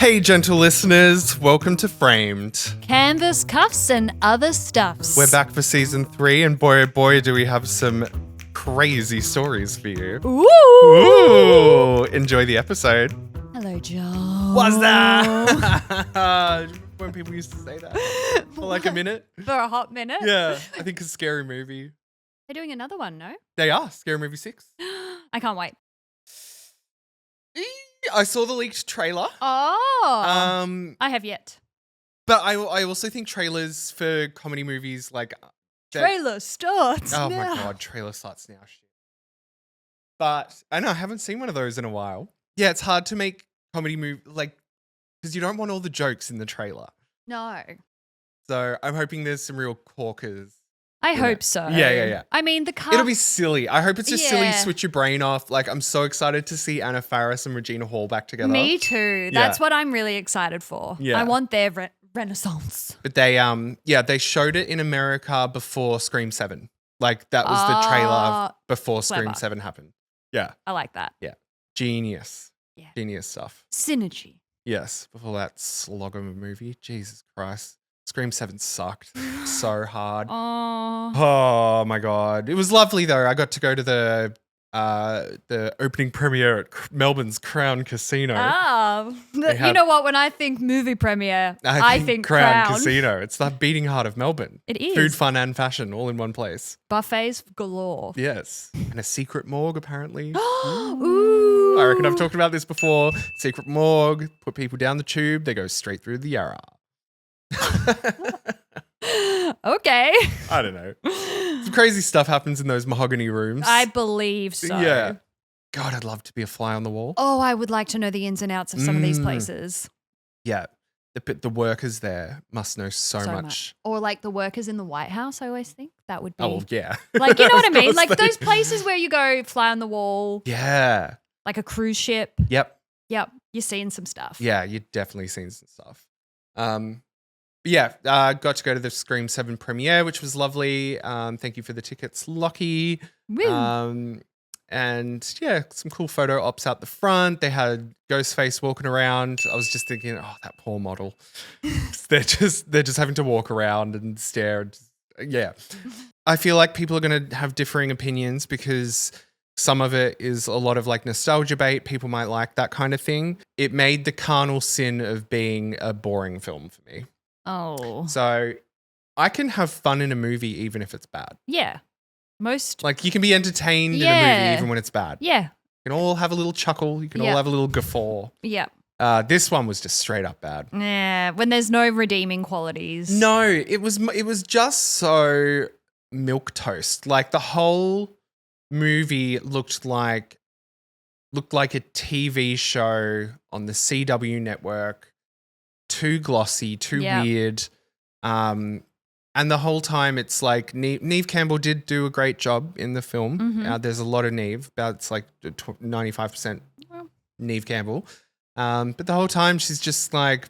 Hey, gentle listeners, welcome to Framed. Canvas cuffs and other stuffs. We're back for season 3, and boy, oh boy, do we have some crazy stories for you. Ooh! Enjoy the episode. Hello, Joe. What's that? When people used to say that for like a minute. For a hot minute? Yeah, I think it's a Scary Movie. They're doing another one, no? They are, Scary Movie 6. I can't wait. I saw the leaked trailer. Oh. I have yet. But I also think trailers for comedy movies like... Trailer starts Oh now. my God, trailer starts now. Shit. But I know, I haven't seen one of those in a while. Yeah, it's hard to make comedy movie, like, because you don't want all the jokes in the trailer. No. So I'm hoping there's some real corkers. I hope so. Yeah. I mean, the cast... It'll be silly. I hope it's just silly, Yeah. switch your brain off. Like, I'm so excited to see Anna Faris and Regina Hall back together. Me too. That's what I'm really excited for. Yeah. I want their renaissance. But they showed it in America before Scream 7. Like, that was the trailer before Scream clever. 7 happened. Yeah. I like that. Yeah. Genius. Yeah. Genius stuff. Synergy. Yes, before that slog of a movie. Jesus Christ. Scream 7 sucked so hard. Oh. Oh my God. It was lovely though. I got to go to the opening premiere at Melbourne's Crown Casino. You know what? When I think movie premiere, I think Crown. Casino. It's the beating heart of Melbourne. It is. Food, fun and fashion all in one place. Buffets galore. Yes. And a secret morgue apparently. Ooh. I reckon I've talked about this before. Secret morgue, put people down the tube, they go straight through the Yarra. Okay. I don't know. Some crazy stuff happens in those mahogany rooms. I believe so. Yeah. God, I'd love to be a fly on the wall. Oh, I would like to know the ins and outs of some of these places. Yeah. The workers there must know so much. Or like the workers in the White House, I always think. That would be. Oh, well, yeah. Like, you know what I mean? Of course Like those places where you go fly on the wall. Yeah. Like a cruise ship. Yep. Yep. You're seeing some stuff. Yeah, you've definitely seen some stuff. Got to go to the Scream 7 premiere, which was lovely. Thank you for the tickets, Lockie. Woo. And yeah, some cool photo ops out the front. They had Ghostface walking around. I was just thinking, oh, that poor model. they're just having to walk around and stare. Yeah. I feel like people are going to have differing opinions because some of it is a lot of like nostalgia bait. People might like that kind of thing. It made the carnal sin of being a boring film for me. Oh. So I can have fun in a movie even if it's bad. Yeah. Like you can be entertained in a movie even when it's bad. Yeah. You can all have a little chuckle. You can all have a little guffaw. Yeah. This one was just straight up bad. Yeah. When there's no redeeming qualities. No, it was just so milquetoast. Like the whole movie looked like a TV show on the CW network. Too glossy, too weird. And the whole time it's like Neve Campbell did do a great job in the film. Mm-hmm. There's a lot of Neve, about it's like 95% Neve Campbell. But the whole time she's just like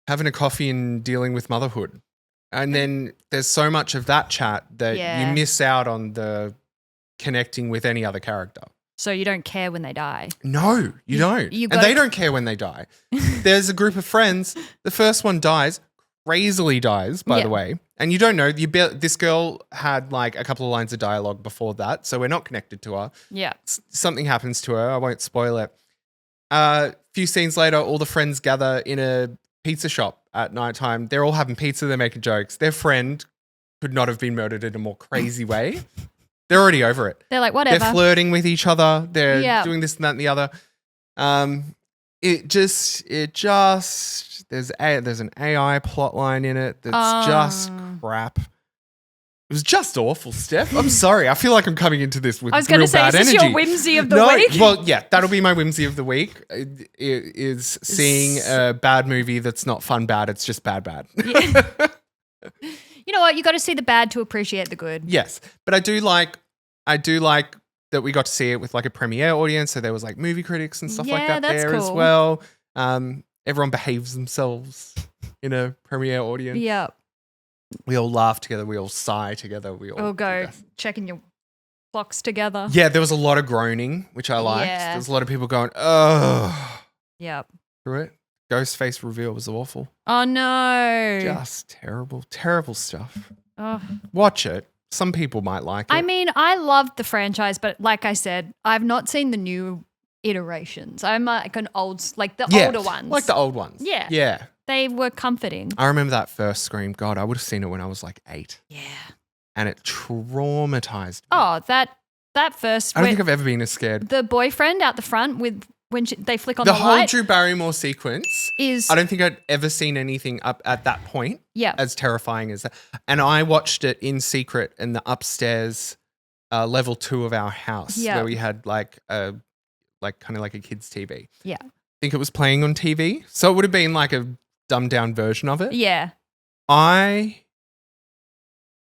having a coffee and dealing with motherhood. And then there's so much of that chat that you miss out on the connecting with any other character. So you don't care when they die? No, you don't. And they don't care when they die. There's a group of friends. The first one dies, crazily dies, by the way. And you don't know. This girl had like a couple of lines of dialogue before that, so we're not connected to her. Yeah. Something happens to her. I won't spoil it. A few scenes later, all the friends gather in a pizza shop at nighttime. They're all having pizza. They're making jokes. Their friend could not have been murdered in a more crazy way. They're already over it. They're like, whatever. They're flirting with each other. They're doing this and that and the other. There's an AI plot line in it that's just crap. It was just awful, Steph. I'm sorry. I feel like I'm coming into this with real bad energy. I was going to say, is this your whimsy of the week? Well, yeah, that'll be my whimsy of the week. It is seeing a bad movie that's not fun bad. It's just bad. Yeah. You know what? You got to see the bad to appreciate the good. Yes, but I do like that we got to see it with like a premiere audience. So there was like movie critics and stuff like that there as well. Everyone behaves themselves in a premiere audience. Yeah. We all laugh together. We all sigh together. We all go checking your clocks together. Yeah, there was a lot of groaning, which I liked. Yeah. There was a lot of people going, oh. Yep. Through it. Ghostface reveal was awful. Oh no. Just terrible, terrible stuff. Oh. Watch it. Some people might like it. I mean, I loved the franchise, but like I said, I've not seen the new iterations. I'm like older ones. Like the old ones. Yeah. Yeah. They were comforting. I remember that first Scream. God, I would have seen it when I was like 8. Yeah. And it traumatized me. Oh, that first. I don't think I've ever been as scared. The boyfriend out the front with when they flick on the light. whole Drew Barrymore sequence is. I don't think I'd ever seen anything up at that point. Yeah. As terrifying as that. And I watched it in secret in the upstairs level 2 of our house where we had like kind of like a kid's TV. Yeah. I think it was playing on TV. So it would have been like a dumbed down version of it. Yeah. I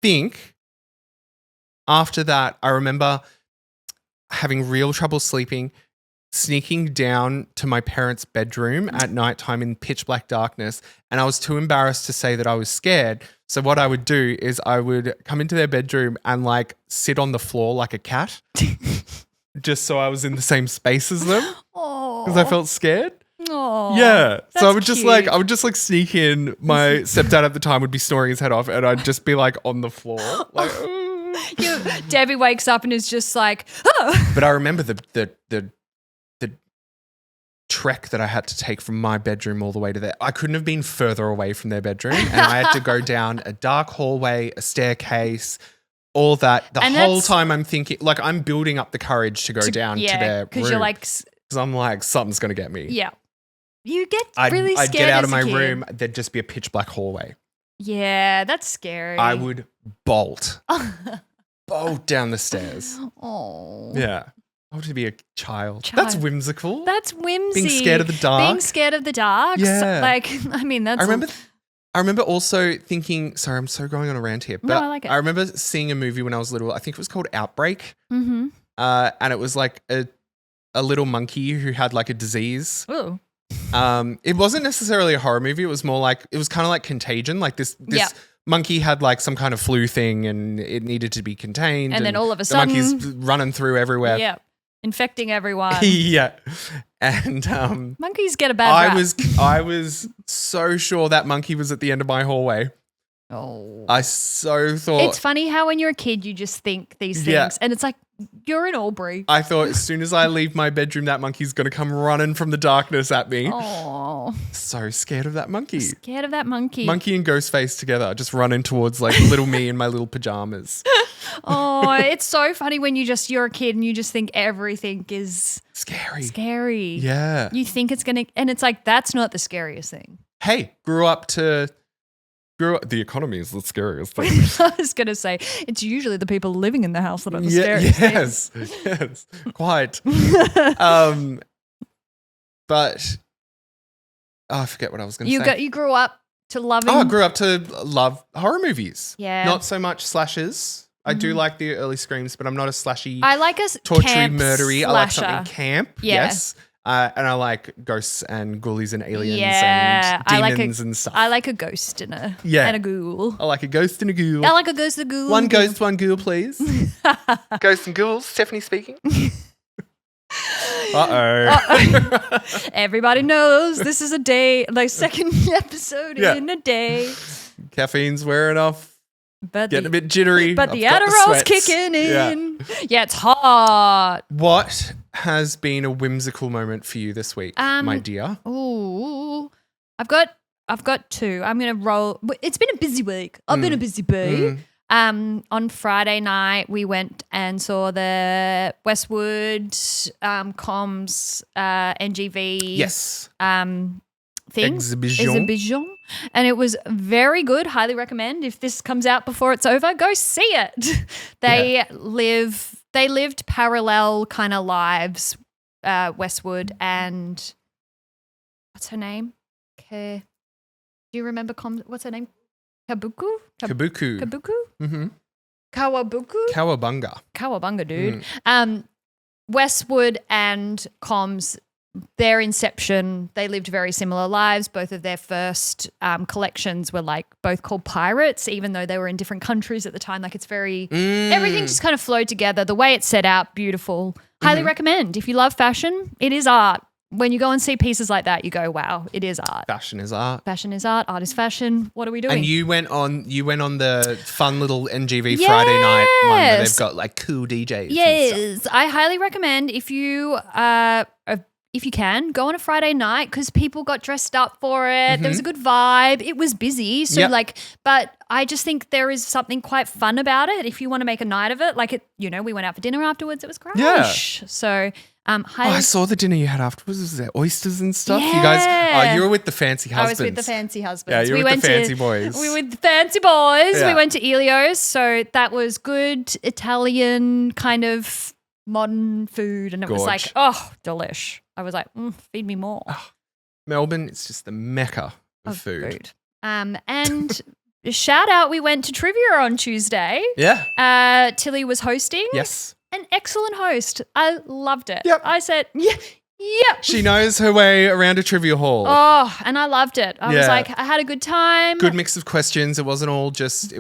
think after that, I remember having real trouble sleeping, sneaking down to my parents' bedroom at nighttime in pitch black darkness, and I was too embarrassed to say that I was scared. So what I would do is I would come into their bedroom and like sit on the floor like a cat, just so I was in the same space as them because I felt scared. Oh, yeah. So I would cute. I would just like sneak in. My stepdad at the time would be snoring his head off, and I'd just be like on the floor, like. Debbie wakes up and is just like, oh. But I remember the trek that I had to take from my bedroom all the way to there. I couldn't have been further away from their bedroom, and I had to go down a dark hallway, a staircase, all that. The whole time I'm thinking, like I'm building up the courage to go down to their room. Because you're like, because I'm like, something's going to get me. Yeah. You get really scared. I'd get out of my kid. room, there'd just be a pitch black hallway. Yeah, that's scary. I would bolt down the stairs. Oh. Yeah. I want to be a child. That's whimsical. That's whimsy. Being scared of the dark. Being scared of the dark. Yeah. Like, I mean, that's... I remember also thinking, sorry, I'm so going on a rant here, but no, I like it. I remember seeing a movie when I was little. I think it was called Outbreak. Mm-hmm. And it was like a little monkey who had like a disease. Ooh. It wasn't necessarily a horror movie. It was more like, it was kind of like Contagion. Like this monkey had like some kind of flu thing and it needed to be contained. And then all of a sudden. The monkey's running through everywhere. Yeah. Infecting everyone. Yeah. And monkeys get a bad rap. I was so sure that monkey was at the end of my hallway. Oh. I so thought. It's funny how when you're a kid you just think these things and it's like you're in Albury. I thought as soon as I leave my bedroom that monkey's going to come running from the darkness at me. Oh. So scared of that monkey. Scared of that monkey. Monkey and Ghostface together just running towards like little me in my little pajamas. Oh, it's so funny when you're a kid and you just think everything is scary. Yeah. You think it's going to, and it's like, that's not the scariest thing. Hey, grew up, the economy is the scariest thing. I was going to say, it's usually the people living in the house that are the scariest things. Yes, quite. But, I forget what I was going to say. You grew up to loving. Oh, I grew up to love horror movies. Yeah. Not so much slashers. I do like the early Screams, but I'm not a slashy. I like a tortury, murdery. Slasher. I like something camp. Yeah. Yes. And I like ghosts and ghoulies and aliens and demons and stuff. I like a ghost and a ghoul. I like a ghost and a ghoul. I like a ghost and a ghoul. One ghost, one ghoul, please. Ghosts and ghouls. Stephanie speaking. Uh-oh. Everybody knows this is a day, like second episode in a day. Caffeine's wearing off. But getting a bit jittery. But the Adderall's kicking in. Yeah, it's hot. What has been a whimsical moment for you this week, my dear? Ooh, I've got two. I'm gonna roll. It's been a busy week. I've been a busy bee. On Friday night, we went and saw the Westwood Comms NGV. Yes. Thing. Exhibition. And it was very good. Highly recommend. If this comes out before it's over, go see it. They lived parallel kind of lives, Westwood and what's her name? Do you remember what's her name? Kabuku? Kabuku. Mm-hmm. Kawabunga, dude. Westwood and Comms, their inception, they lived very similar lives. Both of their first collections were like both called Pirates, even though they were in different countries at the time. Like it's very, everything just kind of flowed together. The way it's set out, beautiful. Highly recommend. If you love fashion, it is art. when you go and see pieces like that, you go, wow, it is art. Fashion is art. Fashion is art. Art is fashion. What are we doing? And you went on the fun little NGV Friday night one where they've got like cool DJs. Yes, I highly recommend if you can go on a Friday night because people got dressed up for it. Mm-hmm. There was a good vibe. It was busy, so but I just think there is something quite fun about it. If you want to make a night of it, we went out for dinner afterwards. It was great. Yeah. So. I saw the dinner you had afterwards. Was there oysters and stuff? Yeah. You guys, you were with the fancy husbands. I was with the fancy husbands. Yeah, you were with the fancy boys. We were with the fancy boys. Yeah. We went to Elio's, so that was good Italian kind of modern food, and it was like, oh, delish. I was like, feed me more. Oh, Melbourne, it's just the mecca of food. And shout out, we went to trivia on Tuesday. Yeah. Tilly was hosting. Yes. An excellent host. I loved it. Yep. I said, yeah. She knows her way around a trivia hall. Oh, and I loved it. I was like, I had a good time. Good mix of questions. It wasn't all just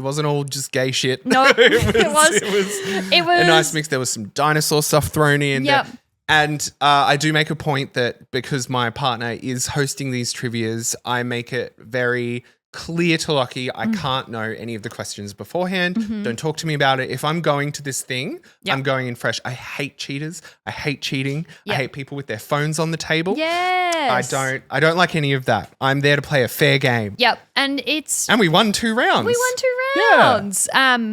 gay shit. No, it was a nice mix. There was some dinosaur stuff thrown in. Yep. And I do make a point that because my partner is hosting these trivias, I make it very clear to Lockie, I can't know any of the questions beforehand. Mm-hmm. Don't talk to me about it. If I'm going to this thing, I'm going in fresh. I hate cheaters. I hate cheating. Yep. I hate people with their phones on the table. Yes. I don't like any of that. I'm there to play a fair game. Yep. And we won 2 rounds. Yeah.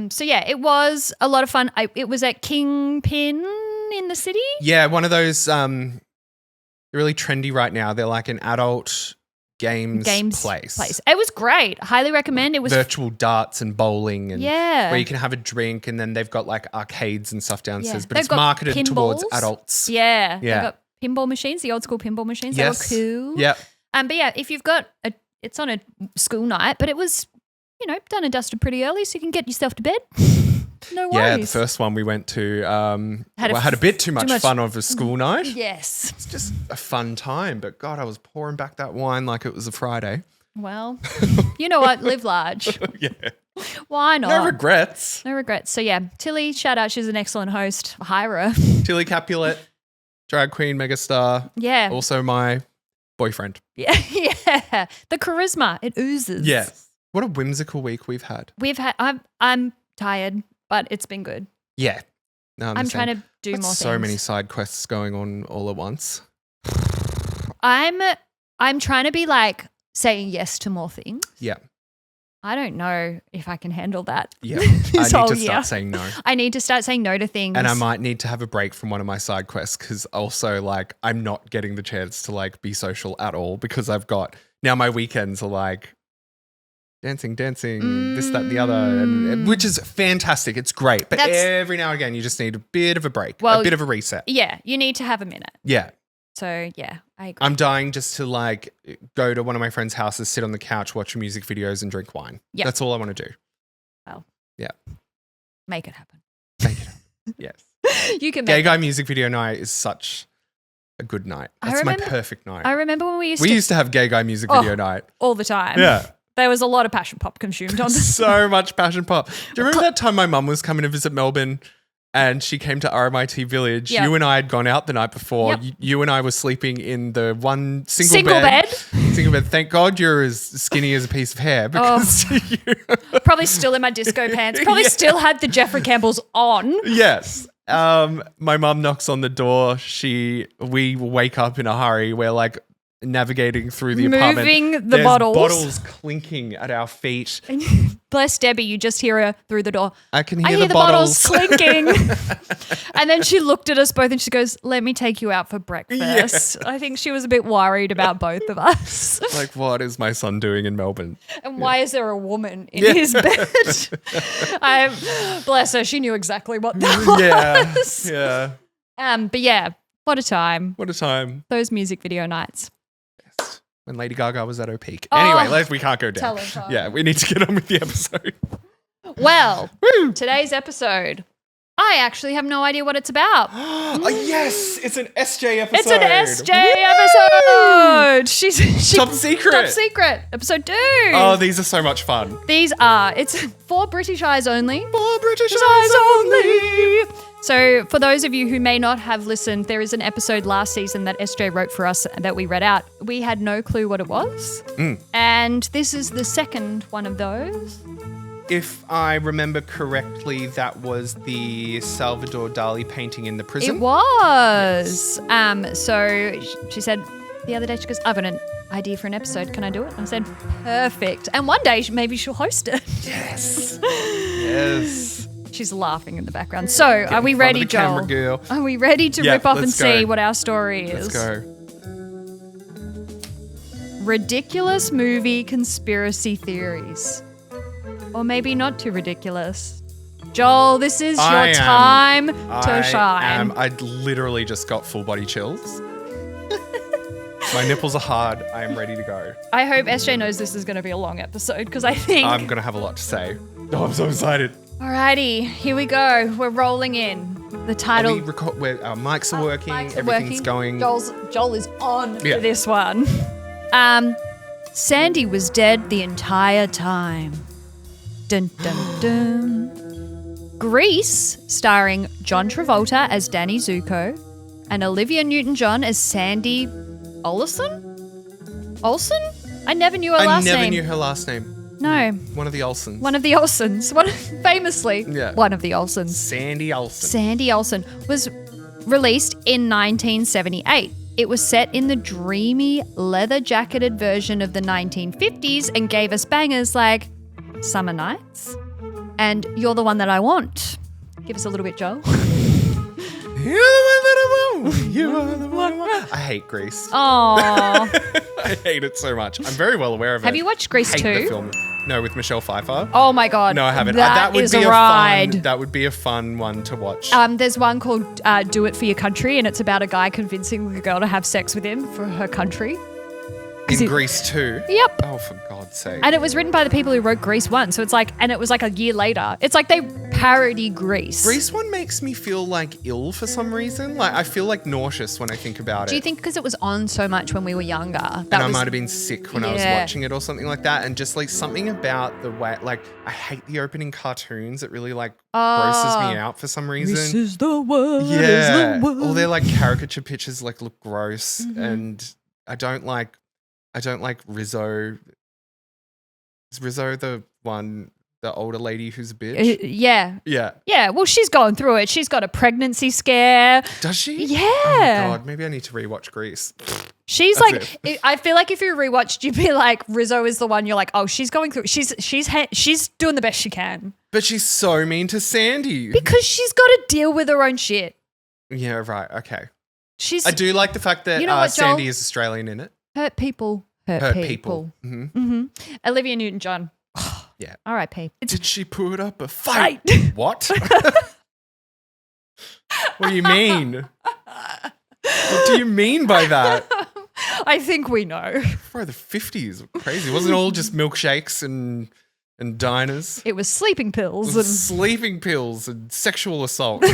So it was a lot of fun. It was at Kingpin in the city. Yeah, one of those they're really trendy right now. They're like an adult games place. It was great. Highly recommend. It was virtual darts and bowling and where you can have a drink, and then they've got like arcades and stuff downstairs, but it's marketed towards adults. Yeah. They've got pinball machines, the old school pinball machines. Yes. They were cool. Yeah. But if you've got it's on a school night, but it was, done and dusted pretty early, so you can get yourself to bed. No worries. Yeah, the first one we went to had a bit too much fun of a school night. Yes. It's just a fun time, but God, I was pouring back that wine like it was a Friday. Well, you know what? Live large. Yeah. Why not? No regrets. So Tilly, shout out. She's an excellent host. Hire her. Tilly Capulet, drag queen, megastar. Yeah. Also my boyfriend. Yeah. The charisma, it oozes. Yes. What a whimsical week we've had. I'm tired, but it's been good. Yeah. No, I'm trying to do more things. So many side quests going on all at once. I'm trying to be like saying yes to more things. Yeah. I don't know if I can handle that. Yeah. I need to start saying no. I need to start saying no to things. And I might need to have a break from one of my side quests because also like I'm not getting the chance to like be social at all because I've got now my weekends are like dancing, this, that, the other, and which is fantastic. It's great. But every now and again, you just need a bit of a break, a bit of a reset. Yeah, you need to have a minute. Yeah. So, yeah, I agree. I'm dying just to like go to one of my friends' houses, sit on the couch, watch music videos and drink wine. Yep. That's all I want to do. Well. Yeah. Make it happen. Yes. You can Gay guy music video night is such a good night. That's my perfect night. I remember when we used to have gay guy music video night. All the time. Yeah. There was a lot of passion pop consumed on this. So much passion pop. Do you remember that time my mum was coming to visit Melbourne and she came to RMIT Village? Yep. You and I had gone out the night before. Yep. You and I were sleeping in the one single bed. Single bed. Thank God you're as skinny as a piece of hair because probably still in my disco pants. Probably still had the Jeffrey Campbell's on. Yes. My mum knocks on the door. We wake up in a hurry. We're like navigating through the apartment. Moving the bottles. Bottles clinking at our feet. Bless Debbie, you just hear her through the door. I can hear the bottles clinking. And then she looked at us both and she goes, let me take you out for breakfast. Yeah. I think she was a bit worried about both of us. Like, what is my son doing in Melbourne? And why is there a woman in his bed? Bless her, she knew exactly what that was. Yeah. But yeah, what a time. What a time. Those music video nights. When Lady Gaga was at her peak. Anyway, we can't go down. Tell her. Yeah, we need to get on with the episode. Well, today's episode, I actually have no idea what it's about. Oh, yes, it's an SJ episode. It's an SJ episode. She's Top Secret. Top Secret, episode 2. Oh, these are so much fun. It's for British eyes only. For British eyes only. So for those of you who may not have listened, there is an episode last season that SJ wrote for us that we read out. We had no clue what it was. And this is the second one of those. If I remember correctly, that was the Salvador Dali painting in the prison. It was. So she said the other day, she goes, I've got an idea for an episode. Can I do it? And I said, perfect. And one day maybe she'll host it. Yes. Yes. She's laughing in the background. So are we ready, Joel? Camera girl. Are we ready to rip off and see what our story is? Let's go. Ridiculous movie conspiracy theories. Or maybe not too ridiculous. Joel, this is your time to shine. I literally just got full body chills. My nipples are hard. I am ready to go. I hope SJ knows this is going to be a long episode because I think I'm going to have a lot to say. Oh, I'm so excited. Alrighty, here we go. We're rolling in. The title. Our mics are working. Mics are everything's going. Joel is on for this one. Sandy was dead the entire time. Dun dun dun. Grease, starring John Travolta as Danny Zuko and Olivia Newton-John as Sandy Olsen? I never knew her last name. I never knew her last name. No. One of the Olsens. Famously. Yeah. One of the Olsens. Sandy Olsen. Sandy Olsen was released in 1978. It was set in the dreamy, leather-jacketed version of the 1950s and gave us bangers like Summer Nights and You're the One That I Want. Give us a little bit, Joel. You're the one that I want. You are the one I want. I hate Grease. Aww. I hate it so much. I'm very well aware of it. Have you watched Grease 2? The film. No, with Michelle Pfeiffer. Oh my God. No, I haven't. That would be a ride. That would be a fun one to watch. There's one called Do It For Your Country, and it's about a guy convincing a girl to have sex with him for her country. In Grease 2? Yep. Oh, for God's sake. And it was written by the people who wrote Grease 1. So it's like, and it was like a year later. It's like they parody Grease. Grease 1 makes me feel like ill for some reason. Like I feel like nauseous when I think about it. Do you think because it was on so much when we were younger? I might have been sick when I was watching it or something like that. And just like something about the way, like I hate the opening cartoons. It really like grosses me out for some reason. This is the world. Yeah. All their like caricature pictures like look gross. And I don't like Rizzo. Is Rizzo the older lady who's a bitch? Yeah. Yeah. Yeah. Well, she's going through it. She's got a pregnancy scare. Does she? Yeah. Oh, God. Maybe I need to rewatch Grease. She's like, I feel like if you rewatched, you'd be like, Rizzo is the one. You're like, oh, she's going through. She's doing the best she can. But she's so mean to Sandy. Because she's got to deal with her own shit. Yeah, right. Okay. I do like the fact that Sandy is Australian in it. Hurt people. Hurt people. Olivia Newton-John. Yeah. R.I.P. Did she put up a fight? What? What do you mean? What do you mean by that? I think we know. Bro, the 50s were crazy. Wasn't it all just milkshakes and diners? It was sleeping pills. Sleeping pills and sexual assault. And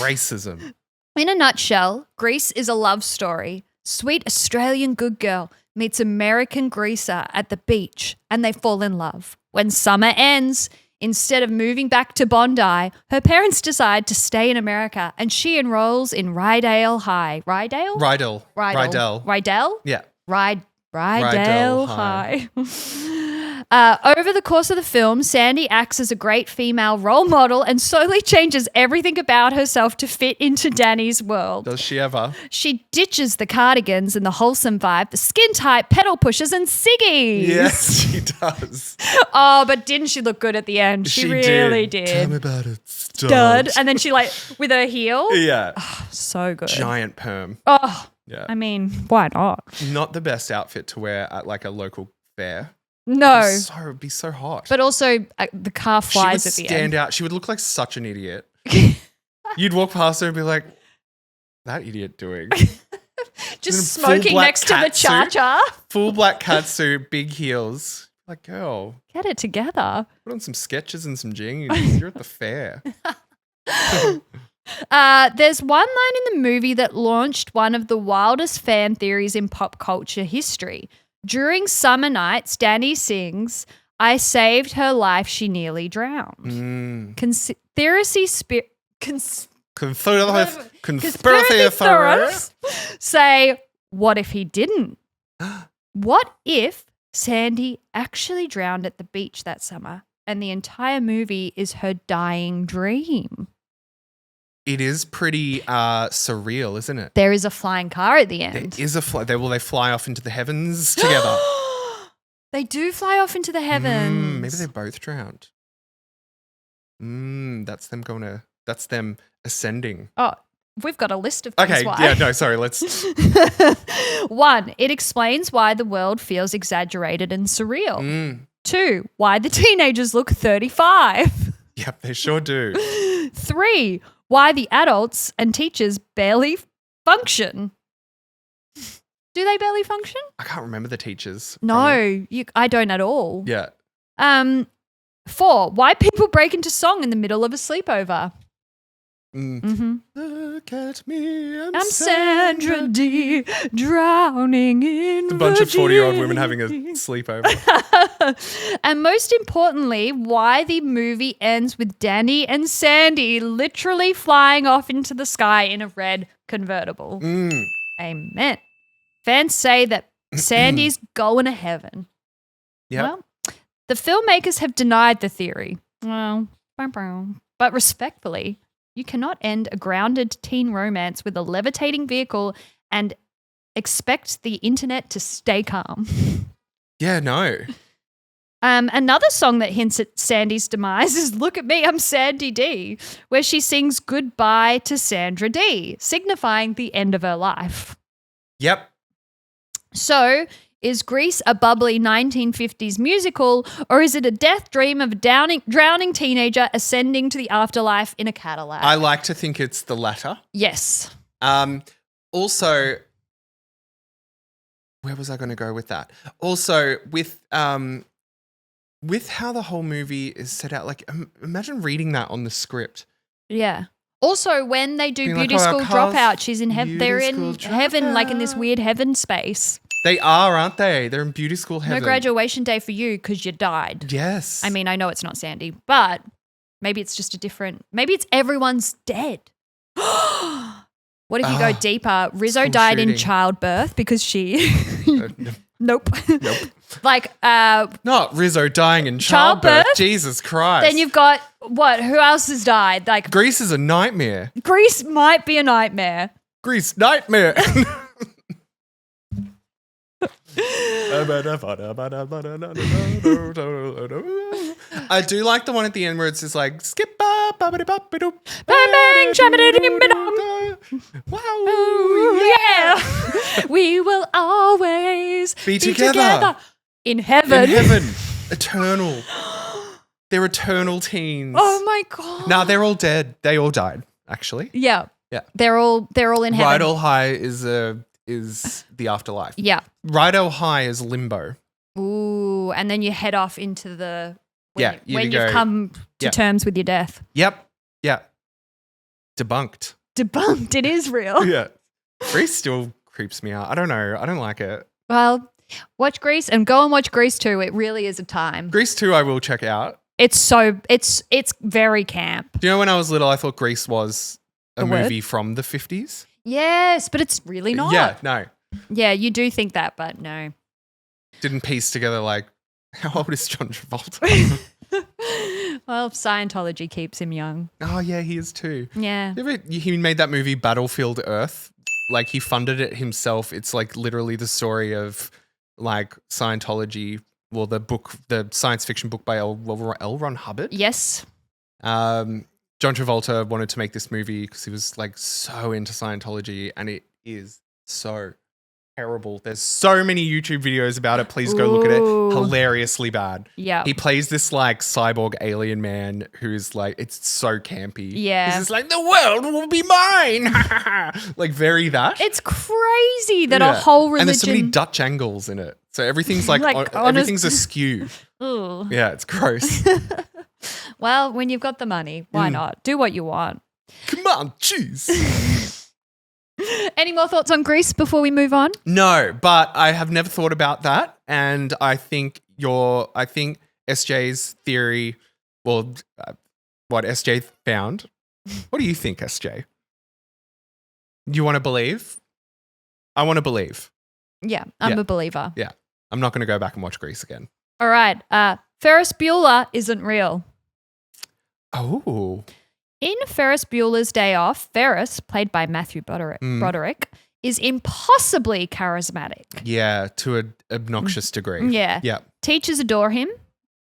racism. In a nutshell, Grease is a love story. Sweet Australian good girl meets American greaser at the beach and they fall in love. When summer ends, instead of moving back to Bondi, her parents decide to stay in America and she enrolls in Rydell High. Rydell? Rydell? Yeah. Rydell High. Over the course of the film, Sandy acts as a great female role model and slowly changes everything about herself to fit into Danny's world. Does she ever? She ditches the cardigans and the wholesome vibe, the skin-tight pedal pushers and ciggies. Yes, she does. Oh, but didn't she look good at the end? She really did. Tell me about it, stud. And then she like, with her heel. Yeah. Oh, so good. Giant perm. Oh, yeah. I mean, why not? Not the best outfit to wear at like a local fair. No. It'd be so hot. But also the car flies at the end. She would stand out. She would look like such an idiot. You'd walk past her and be like, that idiot doing? Just smoking next to the cha-cha. Full black catsuit, big heels. Like, girl. Get it together. Put on some sketches and some jeans. You're at the fair. There's one line in the movie that launched one of the wildest fan theories in pop culture history. During Summer Nights, Danny sings, I saved her life, she nearly drowned. conspiracy theorists say, what if he didn't? What if Sandy actually drowned at the beach that summer and the entire movie is her dying dream? It is pretty surreal, isn't it? There is a flying car at the end. There is a they fly off into the heavens together. They do fly off into the heavens. Maybe they both drowned. That's them ascending. Oh, we've got a list of things why. Yeah, no, sorry, let's. 1, it explains why the world feels exaggerated and surreal. 2, why the teenagers look 35. Yep, they sure do. 3, why the adults and teachers barely function. Do they barely function? I can't remember the teachers. No, I don't at all. Yeah. 4, why people break into song in the middle of a sleepover. Look at me, I'm Sandra D, drowning in a bunch of 40-year-old women having a sleepover. And most importantly, why the movie ends with Danny and Sandy literally flying off into the sky in a red convertible. Amen. Fans say that Sandy's going to heaven. Yeah. Well, the filmmakers have denied the theory. Well, but respectfully, you cannot end a grounded teen romance with a levitating vehicle and expect the internet to stay calm. Yeah, no. Another song that hints at Sandy's demise is Look at Me, I'm Sandy D, where she sings goodbye to Sandra D, signifying the end of her life. Yep. So, is Grease a bubbly 1950s musical, or is it a death dream of a drowning teenager ascending to the afterlife in a Cadillac? I like to think it's the latter. Yes. Also, where was I going to go with that? Also, with how the whole movie is set out, like imagine reading that on the script. Yeah. Also, when they do Being beauty like, school dropout, she's in heaven. They're in heaven, dropout. like in this weird heaven space. They are, aren't they? They're in beauty school heaven. No graduation day for you because you died. Yes. I mean, I know it's not Sandy, but maybe it's just maybe it's everyone's dead. What if you go deeper? Rizzo died in childbirth because she... Nope. Like... Not Rizzo dying in childbirth. Jesus Christ. Then you've got... What? Who else has died? Like Grease is a nightmare. Grease might be a nightmare. Grease nightmare. I do like the one at the end where it's just like skip up, bang, wow, yeah. We will always be together in heaven. In heaven, eternal. They're eternal teens. Oh my god! Nah, they're all dead. They all died, actually. Yeah. Yeah. They're all in heaven. Rydell High is the afterlife. Yeah. Rydell High is limbo. Ooh, and then you head off into the when you've come to terms with your death. Yep. Yeah. Debunked. It is real. Yeah. Grease still creeps me out. I don't know. I don't like it. Well, watch Grease and go and watch Grease 2. It really is a time. Grease 2 I will check out. It's very camp. Do you know when I was little I thought Grease was a movie from the 50s? Yes, but it's really not. Yeah, no. Yeah, you do think that, but no. Didn't piece together like, how old is John Travolta? Well, Scientology keeps him young. Oh, yeah, he is too. Yeah. He made that movie Battlefield Earth. Like he funded it himself. It's like literally the story of like Scientology. Well, the science fiction book by L. Ron Hubbard. Yes. John Travolta wanted to make this movie because he was like so into Scientology, and it is so terrible. There's so many YouTube videos about it. Please go look at it. Hilariously bad. Yeah. He plays this like cyborg alien man who's like, it's so campy. Yeah. He's just like, the world will be mine. Like very that. It's crazy that a whole religion. And there's so many Dutch angles in it. So everything's like everything's askew. Ooh. Yeah, it's gross. Well, when you've got the money, why not? Do what you want. Come on, choose. Any more thoughts on Grease before we move on? No, but I have never thought about that, and I think SJ's theory, well, what SJ found What do you think, SJ? You want to believe? I want to believe. Yeah, I'm a believer. Yeah. I'm not going to go back and watch Grease again. All right. Ferris Bueller isn't real. Oh. In Ferris Bueller's Day Off, Ferris, played by Matthew Broderick, is impossibly charismatic. Yeah, to an obnoxious degree. Yeah. Yeah. Teachers adore him.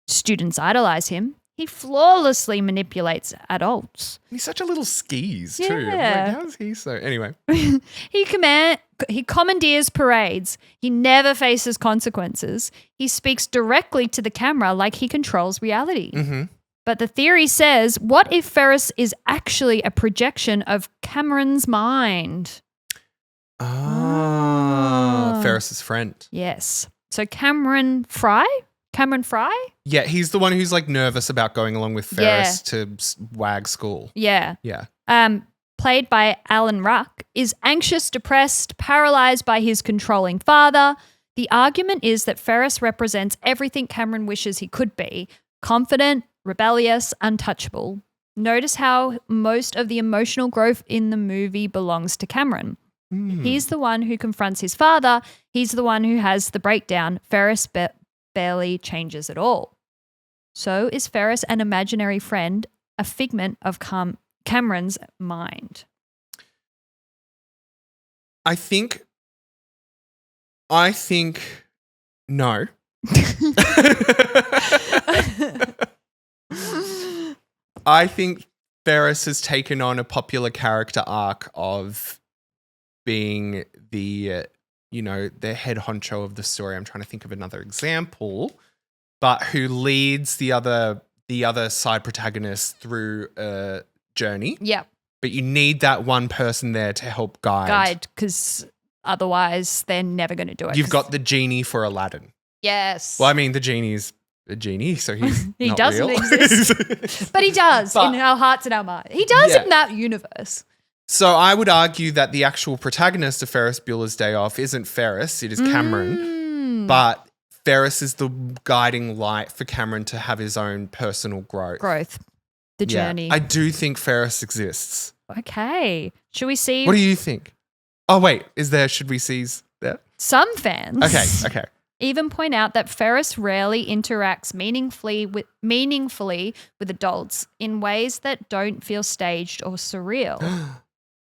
Students idolize him. He flawlessly manipulates adults. He's such a little skis too. Yeah. Like, how is he so? Anyway. He commandeers parades. He never faces consequences. He speaks directly to the camera like he controls reality. Mm-hmm. But the theory says, what if Ferris is actually a projection of Cameron's mind? Ferris's friend. Yes. So Cameron Fry? Yeah, he's the one who's like nervous about going along with Ferris to WAG school. Yeah. Yeah. Played by Alan Ruck, is anxious, depressed, paralyzed by his controlling father. The argument is that Ferris represents everything Cameron wishes he could be: confident, rebellious, untouchable. Notice how most of the emotional growth in the movie belongs to Cameron. He's the one who confronts his father. He's the one who has the breakdown. Ferris barely changes at all. So is Ferris an imaginary friend, a figment of Cameron's mind? I think no. I think Ferris has taken on a popular character arc of being the head honcho of the story. I'm trying to think of another example, but who leads the other side protagonist through a journey. Yep. But you need that one person there to help guide, because otherwise they're never going to do it. You've got the genie for Aladdin. Yes. Well, I mean, the genie's a genie, so he's he not doesn't real. exist. But he does in our hearts and our minds. He does in that universe. So I would argue that the actual protagonist of Ferris Bueller's Day Off isn't Ferris, it is Cameron. But Ferris is the guiding light for Cameron to have his own personal growth. The journey. I do think Ferris exists. Okay. Should we see? What do you think? Oh, wait. Should we see that? Some fans. Okay. Even point out that Ferris rarely interacts meaningfully with adults in ways that don't feel staged or surreal.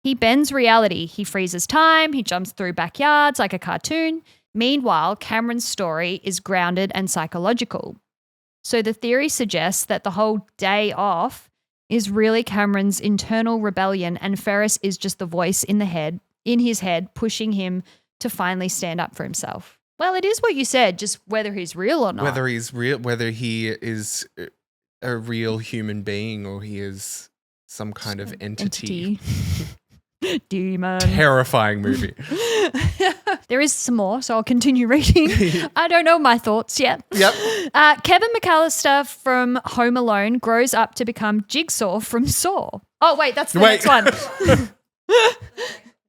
He bends reality. He freezes time. He jumps through backyards like a cartoon. Meanwhile, Cameron's story is grounded and psychological. So the theory suggests that the whole day off is really Cameron's internal rebellion, and Ferris is just the voice in his head, pushing him to finally stand up for himself. Well, it is what you said, just whether he's real or not. Whether he's real, whether he is a real human being or he is some kind of entity. Demon. Terrifying movie. There is some more, so I'll continue reading. I don't know my thoughts yet. Yep. Kevin McCallister from Home Alone grows up to become Jigsaw from Saw. Oh, wait, that's the next one.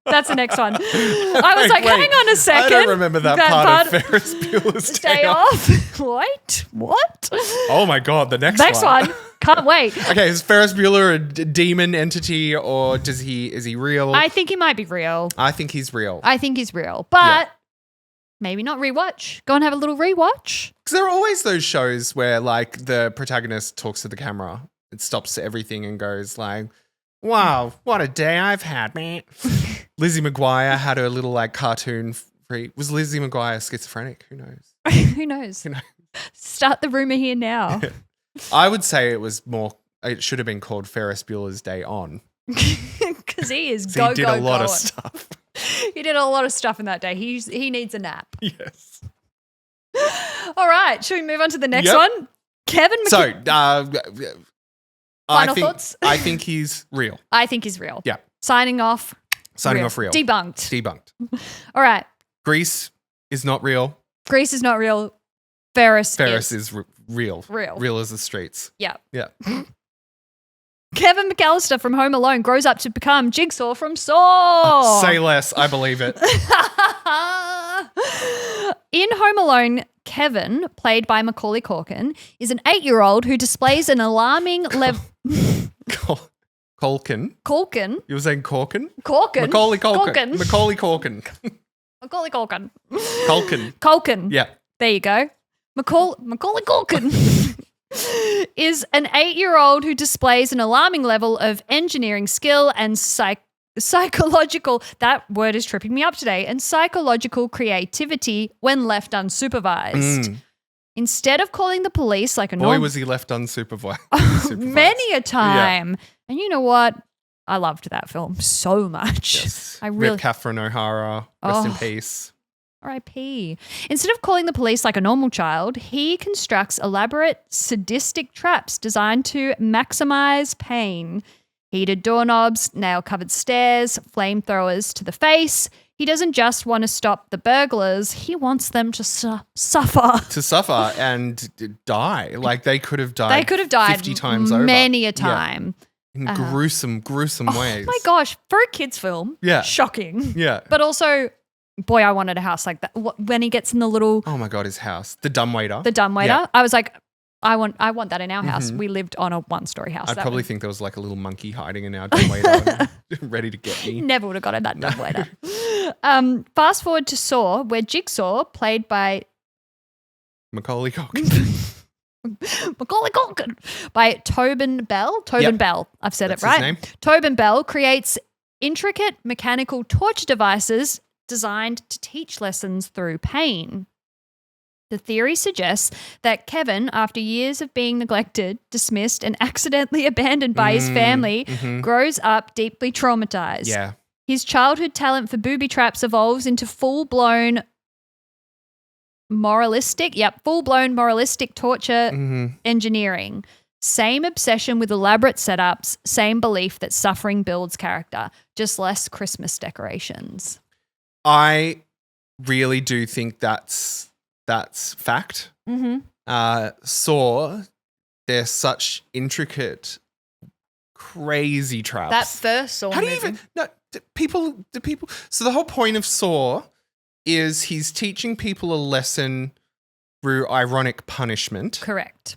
That's the next one. I was hang on a second. I don't remember that part of Ferris Bueller's Day Off. Wait, what? Oh my God, the next one. Can't wait. Okay, is Ferris Bueller a demon entity or is he real? I think he might be real. I think he's real. But maybe not rewatch. Go and have a little rewatch. Because there are always those shows where like the protagonist talks to the camera. It stops everything and goes like, wow, what a day I've had, man. Lizzie McGuire had her little like cartoon free. Was Lizzie McGuire schizophrenic? Who knows? Who knows? Start the rumor here now. I would say it should have been called Ferris Bueller's Day On. Because he is He did a lot of stuff. He did a lot of stuff in that day. He needs a nap. Yes. All right. Should we move on to the next one? Kevin McCallister. Final thoughts? I think he's real. I think he's real. Yeah. Signing off. Real. Debunked. All right. Grease is not real. Grease is not real. Ferris is real. Real as the streets. Yeah. Yeah. Kevin McCallister from Home Alone grows up to become Jigsaw from Saw. Say less. I believe it. In Home Alone, Kevin, played by Macaulay Culkin, is an 8-year-old who displays an alarming level. Culkin. Culkin. You were saying Corkin? Corkin. Macaulay Culkin. Culkin. Macaulay Culkin. Macaulay Culkin. Culkin. Culkin. Yeah. There you go. Macaulay Culkin is an 8-year-old who displays an alarming level of engineering skill and psychological, that word is tripping me up today, and psychological creativity when left unsupervised. Instead of calling the police like a Boy, was he left unsupervised. Many a time. Yeah. And you know what? I loved that film so much. Yes. Rip Catherine O'Hara. Rest in peace. R.I.P. Instead of calling the police like a normal child, he constructs elaborate sadistic traps designed to maximize pain. Heated doorknobs, nail-covered stairs, flamethrowers to the face. He doesn't just want to stop the burglars. He wants them to suffer. To suffer and die. Like they could have died 50 times over. Many a time. Yeah. In gruesome ways. Oh my gosh. For a kid's film, shocking. Yeah. But also, boy, I wanted a house like that. When he gets in the little... Oh my God, his house. The dumbwaiter. Yeah. I was like, I want that in our house. We lived on a 1-story house. I'd probably think there was like a little monkey hiding in our dumbwaiter ready to get me. Never would have got in that dumbwaiter. Fast forward to Saw, where Jigsaw, played by... Macaulay Culkin. Macaulay Culkin. By Tobin Bell. Bell. I've said That's it right. His name. Tobin Bell creates intricate mechanical torture devices designed to teach lessons through pain. The theory suggests that Kevin, after years of being neglected, dismissed, and accidentally abandoned by his family, grows up deeply traumatized. Yeah. His childhood talent for booby traps evolves into full-blown moralistic torture engineering. Same obsession with elaborate setups, same belief that suffering builds character, just less Christmas decorations. I really do think that's fact. Saw, they're such intricate, crazy traps. That first Saw. How do you even? No, do people. So the whole point of Saw is he's teaching people a lesson through ironic punishment. Correct.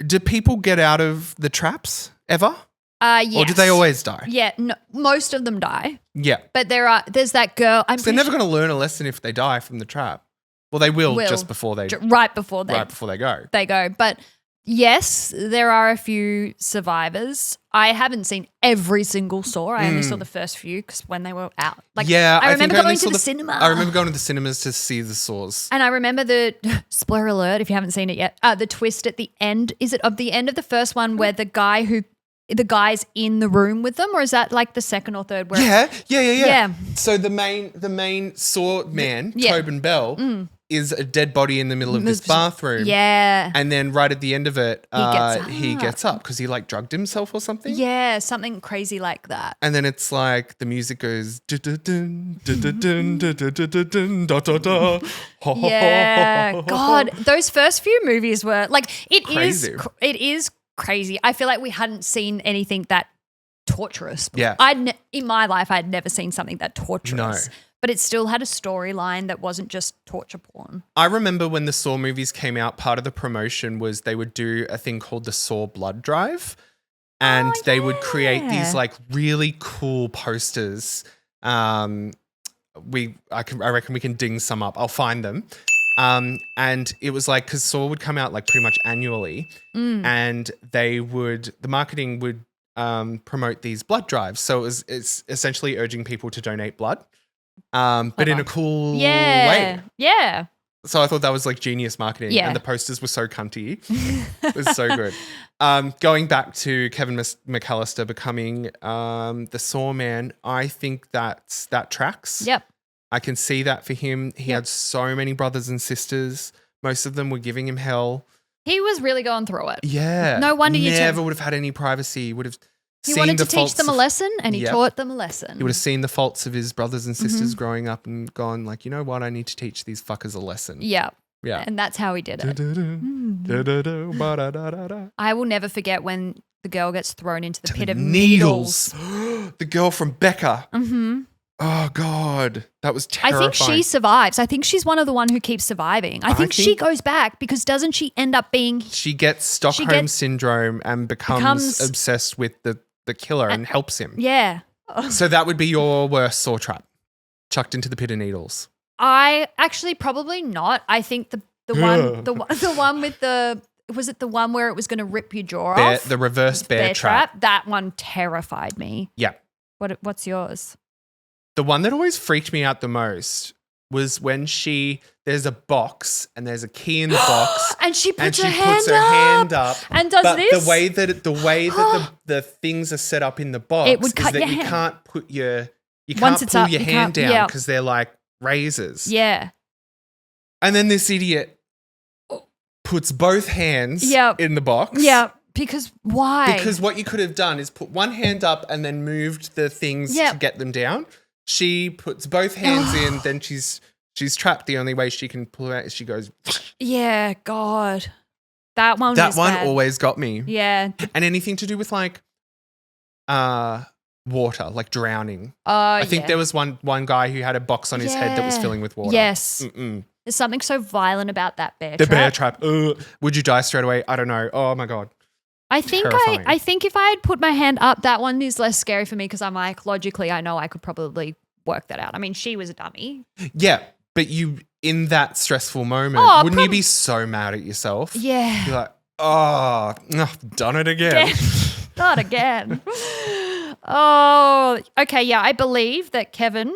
Do people get out of the traps ever? Yes. Or do they always die? Yeah, no, most of them die. Yeah. But there's that girl. They're never going to learn a lesson if they die from the trap. Well, they will just before they... Right before they go. They go. But yes, there are a few survivors. I haven't seen every single Saw. I only saw the first few because when they were out. I remember going to the cinema. I remember going to the cinemas to see the Saws. And I remember the, spoiler alert if you haven't seen it yet, the twist at the end. Is it of the end of the first one where the guy's in the room with them, or is that like the second or third? Yeah. So the main Saw man, Tobin Bell, is a dead body in the middle of this bathroom. Yeah. And then right at the end of it, he gets up because he like drugged himself or something. Yeah, something crazy like that. And then it's like the music goes yeah. God, those first few movies were like it crazy. It is crazy. I feel like we hadn't seen anything that torturous. Yeah. In my life, I'd never seen something that torturous. No. But it still had a storyline that wasn't just torture porn. I remember when the Saw movies came out, part of the promotion was they would do a thing called the Saw Blood Drive. And they would create these like really cool posters. I reckon we can ding some up. I'll find them. And it was like, because Saw would come out like pretty much annually, and the marketing would promote these blood drives. So it's essentially urging people to donate blood, but in a cool way. Yeah. So I thought that was like genius marketing. Yeah. And the posters were so cunty. It was so good. Going back to Kevin McCallister becoming the Saw man, I think that tracks. Yep. I can see that for him. He had so many brothers and sisters. Most of them were giving him hell. He was really going through it. Yeah. No wonder you never would have had any privacy. He wanted to teach them a lesson, and he taught them a lesson. He would have seen the faults of his brothers and sisters growing up and gone like, you know what? I need to teach these fuckers a lesson. Yeah. Yeah. And that's how he did it. I will never forget when the girl gets thrown into the pit of needles. The girl from Becca. Mm-hmm. Oh, God. That was terrifying. I think she survives. I think she's one of the one who keeps surviving. I think she goes back because doesn't she end up being... She gets Stockholm Syndrome and becomes obsessed with the killer and helps him. Yeah. So that would be your worst saw trap. Chucked into the pit of needles. I actually probably not. I think the one with the... Was it the one where it was going to rip your jaw off? The reverse bear trap. That one terrified me. Yeah. What's yours? The one that always freaked me out the most was when there's a box and there's a key in the box and she puts her hand up and does this. The way that the things are set up in the box it would cut is that your you hand. can't pull your hand down because they're like razors. Yeah. And then this idiot puts both hands in the box. Yeah. Because why? Because what you could have done is put one hand up and then moved the things to get them down. She puts both hands in, then she's trapped. The only way she can pull out is she goes. Yeah, God. That one always got me. Yeah. And anything to do with like water, like drowning. I think there was one guy who had a box on his head that was filling with water. Yes. There's something so violent about that bear trap. The bear trap. Would you die straight away? I don't know. Oh my God. I think if I had put my hand up, that one is less scary for me because I'm like, logically, I know I could probably work that out. I mean, she was a dummy. Yeah, but you, in that stressful moment, wouldn't you be so mad at yourself? Yeah. You're like, I've done it again. Not again. Oh, okay, yeah, I believe that Kevin.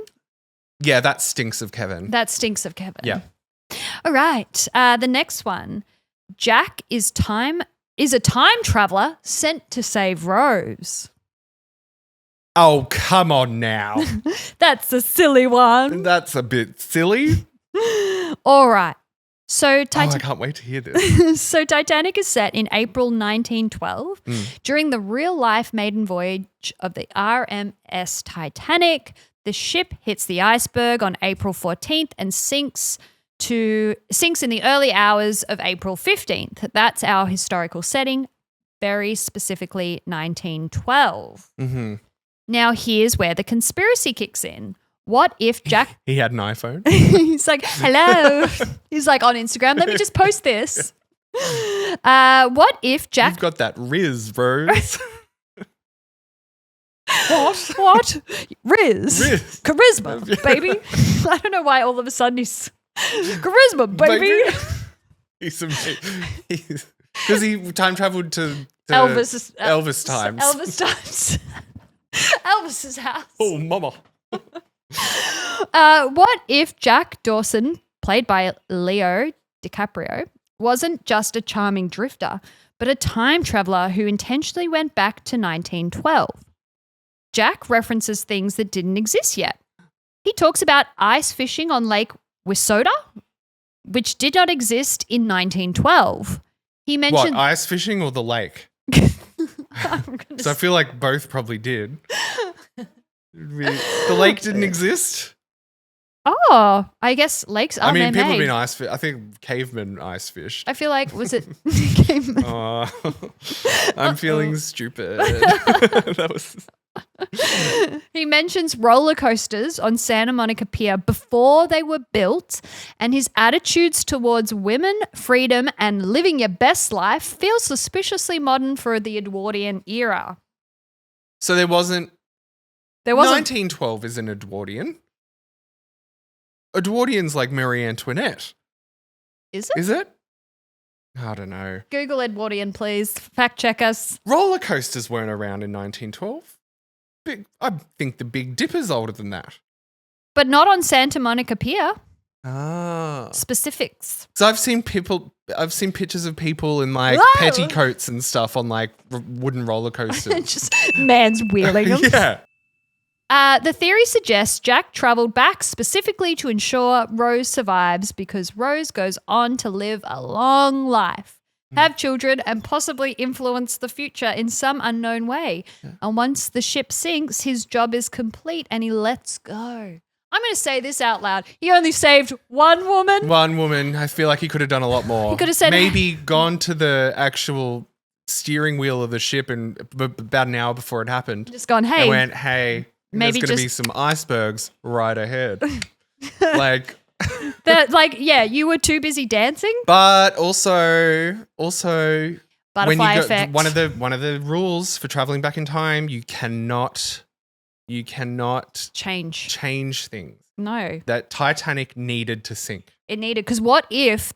Yeah, that stinks of Kevin. Yeah. All right, the next one. Jack is a time traveler sent to save Rose. Oh, come on now. That's a silly one. That's a bit silly. All right. So I can't wait to hear this. So Titanic is set in April 1912 during the real-life maiden voyage of the RMS Titanic. The ship hits the iceberg on April 14th and sinks in the early hours of April 15th. That's our historical setting, very specifically 1912. Mm-hmm. Now here's where the conspiracy kicks in. What if Jack... He had an iPhone. He's like, hello. He's like on Instagram, let me just post this. What if Jack... You've got that Riz, Rose. What? Riz. Charisma, baby. I don't know why all of a sudden he's... Charisma, baby. He's amazing. Because he time traveled to Elvis times. Elvis's house. Oh, mama. What if Jack Dawson, played by Leo DiCaprio, wasn't just a charming drifter, but a time traveler who intentionally went back to 1912? Jack references things that didn't exist yet. He talks about ice fishing on Lake Wissota, which did not exist in 1912. He mentioned... What, ice fishing or the lake? So I feel like both probably did. The lake didn't exist? Oh, I guess lakes are man-made. People have been ice fished. I think cavemen ice fished. I feel like, was it cavemen? I'm feeling stupid. That was... He mentions roller coasters on Santa Monica Pier before they were built, and his attitudes towards women, freedom, and living your best life feel suspiciously modern for the Edwardian era. So there wasn't 1912 is an Edwardian. Edwardian's like Marie Antoinette. Is it? Is it? I don't know. Google Edwardian, please. Fact check us. Roller coasters weren't around in 1912. I think the Big Dipper's older than that. But not on Santa Monica Pier. Ah. Specifics. So I've seen pictures of people in like petticoats and stuff on like wooden roller coasters. Just man's wheeling them. Yeah. The theory suggests Jack traveled back specifically to ensure Rose survives because Rose goes on to live a long life, have children, and possibly influence the future in some unknown way. Yeah. And once the ship sinks, his job is complete and he lets go. I'm going to say this out loud. He only saved one woman. One woman. I feel like he could have done a lot more. He could have said... Maybe gone to the actual steering wheel of the ship and about an hour before it happened. Just gone, hey. And went, hey... Maybe there's going to be some icebergs right ahead. Like that. Like, yeah, you were too busy dancing. But also Butterfly effect. one of the rules for traveling back in time, you cannot change things. No. That Titanic needed to sink. It needed, because what if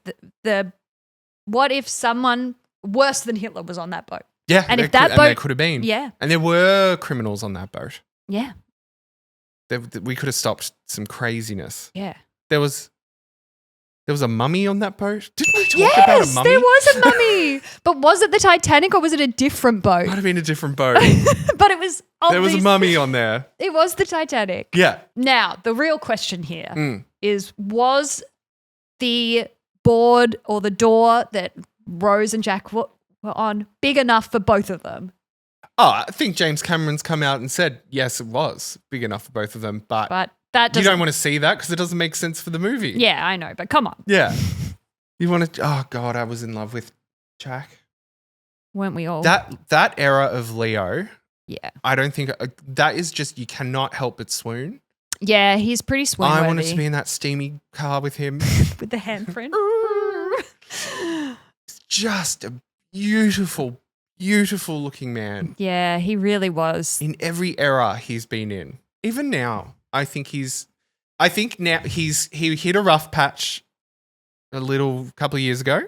what if someone worse than Hitler was on that boat? Yeah, and if that boat, there could have been. Yeah, and there were criminals on that boat. Yeah, we could have stopped some craziness. Yeah, there was a mummy on that boat. Didn't we talk about a mummy? There was a mummy. But was it the Titanic or was it a different boat? Might have been a different boat. But it was there was a mummy on there. It was the Titanic. Yeah. Now, the real question here is, was the board or the door that Rose and Jack were on big enough for both of them? Oh, I think James Cameron's come out and said, yes, it was big enough for both of them. But that you don't want to see that because it doesn't make sense for the movie. Yeah, I know, but come on. Yeah. You want to, oh God, I was in love with Jack. Weren't we all? That era of Leo. Yeah. I don't think, that is just, you cannot help but swoon. Yeah, he's pretty swoon-worthy. I wanted to be in that steamy car with him. With the handprint. It's just a beautiful, beautiful looking man. Yeah, he really was. In every era he's been in. Even now, I think he hit a rough patch a couple of years ago.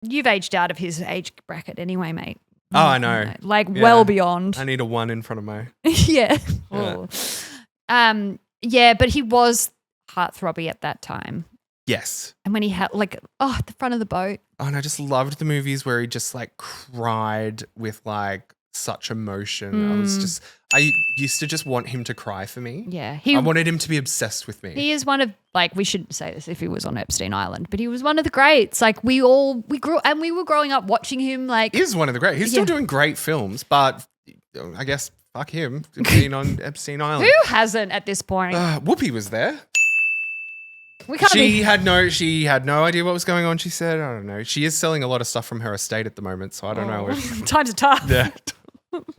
You've aged out of his age bracket anyway, mate. Oh, I know. Like well beyond. I need a 1 in front of my. Yeah. Yeah. Yeah, but he was heartthrobby at that time. Yes. And when he had at the front of the boat. Oh, and I just loved the movies where he just like cried with like such emotion. I used to just want him to cry for me. Yeah. I wanted him to be obsessed with me. He is one of, we shouldn't say this if he was on Epstein Island, but he was one of the greats. Like we were growing up watching him He is one of the greats. He's still doing great films, but I guess fuck him being on Epstein Island. Who hasn't at this point? Whoopi was there. She had no idea what was going on. She said, I don't know. She is selling a lot of stuff from her estate at the moment, so I don't know. Times are tough. Yeah.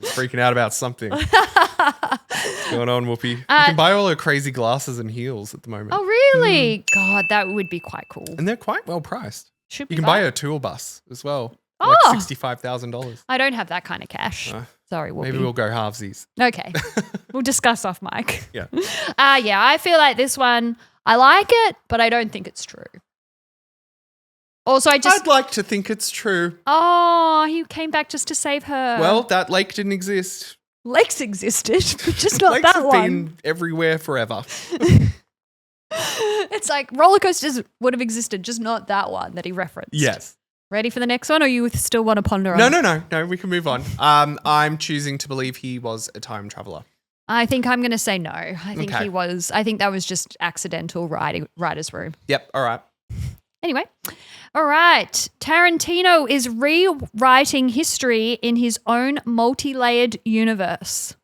Freaking out about something. What's going on, Whoopi? You can buy all her crazy glasses and heels at the moment. Oh, really? God, that would be quite cool. And they're quite well priced. You can buy her tour bus as well. Oh. Like $65,000. I don't have that kind of cash. Sorry, Whoopi. Maybe we'll go halvesies. Okay. We'll discuss off mic. Yeah. Yeah, I feel like this one, I like it, but I don't think it's true. Also, I'd like to think it's true. Oh, he came back just to save her. Well, that lake didn't exist. Lakes existed, but just not Lakes that have one. been everywhere forever. It's like roller coasters would have existed, just not that one that he referenced. Yes. Ready for the next one, or you still want to ponder on? No, we can move on. I'm choosing to believe he was a time traveler. I think I'm going to say no. I think he was. I think that was just accidental writer's room. Yep, all right. Anyway, all right. Tarantino is rewriting history in his own multi-layered universe.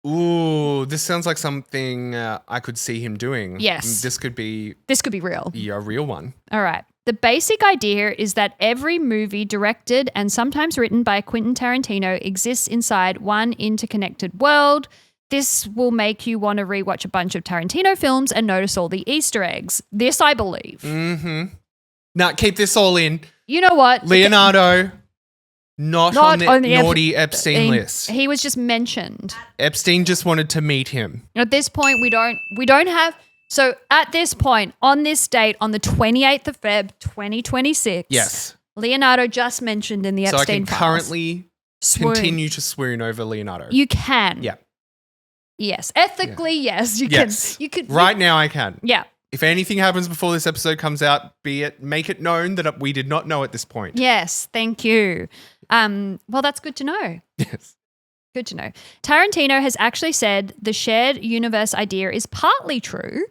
Ooh, this sounds like something I could see him doing. Yes. This could be real. Yeah, a real one. All right. The basic idea is that every movie directed and sometimes written by Quentin Tarantino exists inside one interconnected world. This will make you want to rewatch a bunch of Tarantino films and notice all the Easter eggs. This I believe. Mm-hmm. Now, keep this all in. You know what? Leonardo, not on the naughty Epstein list. He was just mentioned. Epstein just wanted to meet him. At this point, we don't have... So at this point, on this date, on the 28th of Feb, 2026, yes, Leonardo just mentioned in the Epstein files. So I can currently continue to swoon over Leonardo. You can. Yeah. Yes. Ethically, yes. You can. Right now I can. Yeah. If anything happens before this episode comes out, make it known that we did not know at this point. Yes. Thank you. Well, that's good to know. Yes. Good to know. Tarantino has actually said the shared universe idea is partly true,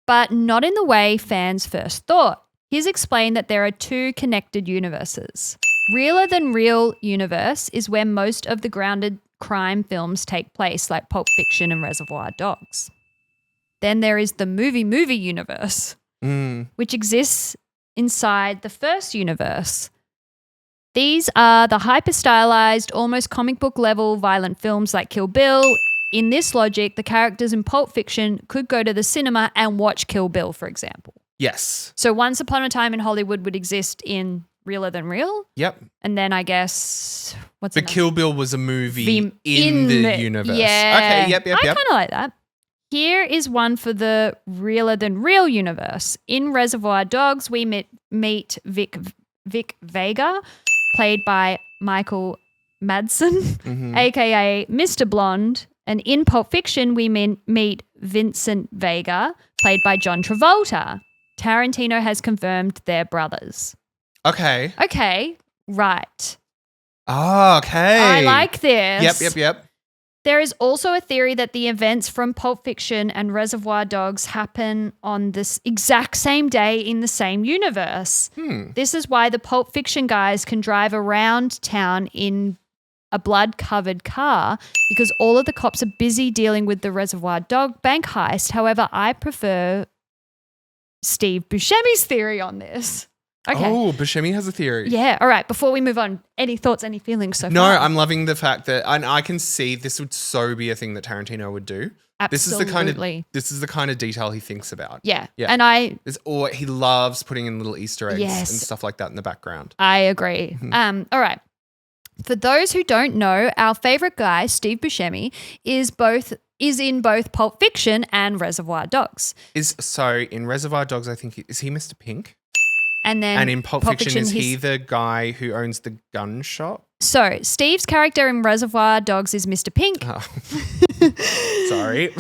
but not in the way fans first thought. He's explained that there are two connected universes. Realer than real universe is where most of the grounded crime films take place, like Pulp Fiction and Reservoir Dogs. Then there is the movie universe, which exists inside the first universe. These are the hyper-stylized, almost comic book level violent films like Kill Bill, In this logic, the characters in Pulp Fiction could go to the cinema and watch Kill Bill, for example. Yes. So Once Upon a Time in Hollywood would exist in Realer Than Real. Yep. And then I guess But Kill Bill was a movie in the universe. Yeah. Okay, yep. I kind of like that. Here is one for the Realer Than Real universe. In Reservoir Dogs, we meet Vic Vega, played by Michael Madsen, aka Mr. Blonde. And in Pulp Fiction, we meet Vincent Vega, played by John Travolta. Tarantino has confirmed they're brothers. Okay. Okay, right. Oh, okay. I like this. Yep. There is also a theory that the events from Pulp Fiction and Reservoir Dogs happen on this exact same day in the same universe. This is why the Pulp Fiction guys can drive around town in a blood-covered car, because all of the cops are busy dealing with the Reservoir Dog bank heist. However, I prefer Steve Buscemi's theory on this. Okay. Oh, Buscemi has a theory. Yeah. All right. Before we move on, any thoughts, any feelings so No, far? I'm loving the fact that I can see this would so be a thing that Tarantino would do. Absolutely. This is the kind of detail he thinks about. Yeah. Yeah. And he loves putting in little Easter eggs Yes. and stuff like that in the background. I agree. All right. For those who don't know, our favorite guy, Steve Buscemi, is in both Pulp Fiction and Reservoir Dogs. In Reservoir Dogs, I think is he Mr. Pink? And in Pulp Fiction, is he the guy who owns the gun shop? So Steve's character in Reservoir Dogs is Mr. Pink. Oh. Sorry.